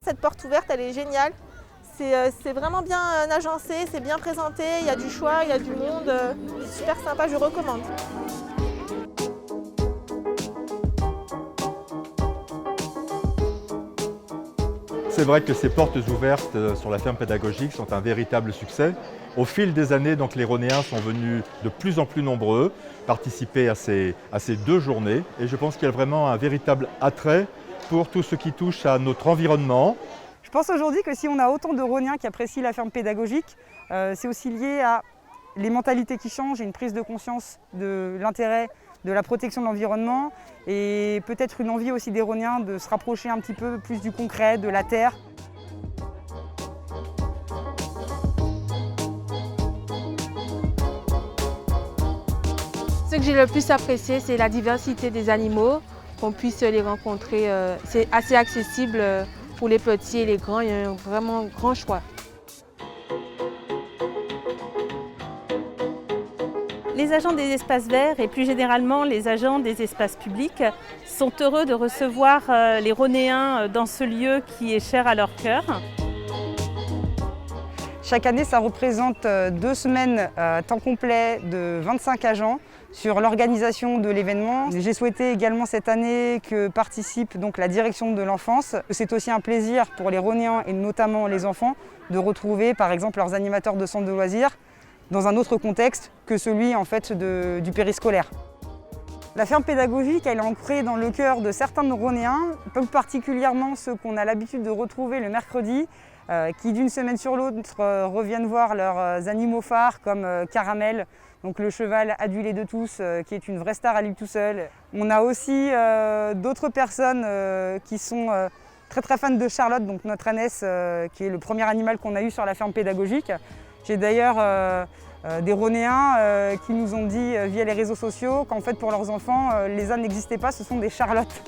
cette porte ouverte, elle est géniale. C'est vraiment bien agencé, c'est bien présenté, il y a du choix, il y a du monde. C'est super sympa, je recommande. C'est vrai que ces portes ouvertes sur la ferme pédagogique sont un véritable succès. Au fil des années, donc, les Rhonéens sont venus de plus en plus nombreux participer à ces 2 journées. Et je pense qu'il y a vraiment un véritable attrait pour tout ce qui touche à notre environnement. Je pense aujourd'hui que si on a autant de Rhôniens qui apprécient la ferme pédagogique, c'est aussi lié à les mentalités qui changent et une prise de conscience de l'intérêt de la protection de l'environnement et peut-être une envie aussi des Rhôniens de se rapprocher un petit peu plus du concret, de la terre. Ce que j'ai le plus apprécié, c'est la diversité des animaux, qu'on puisse les rencontrer. C'est assez accessible pour les petits et les grands, il y a un vraiment grand choix. Les agents des espaces verts et plus généralement les agents des espaces publics sont heureux de recevoir les Rhonéens dans ce lieu qui est cher à leur cœur. Chaque année, ça représente 2 semaines à temps complet de 25 agents sur l'organisation de l'événement. J'ai souhaité également cette année que participe donc la direction de l'enfance. C'est aussi un plaisir pour les Rhonéens et notamment les enfants de retrouver par exemple leurs animateurs de centres de loisirs dans un autre contexte que celui en fait, du périscolaire. La ferme pédagogique, elle est ancrée dans le cœur de certains de nos Rhonéens, plus particulièrement ceux qu'on a l'habitude de retrouver le mercredi, qui d'une semaine sur l'autre reviennent voir leurs animaux phares comme Caramel, donc le cheval adulé de tous, qui est une vraie star à lui tout seul. On a aussi d'autres personnes qui sont très fans de Charlotte, donc notre ânesse, qui est le premier animal qu'on a eu sur la ferme pédagogique. J'ai d'ailleurs des Rhonéens qui nous ont dit via les réseaux sociaux qu'en fait pour leurs enfants, les ânes n'existaient pas, ce sont des Charlottes.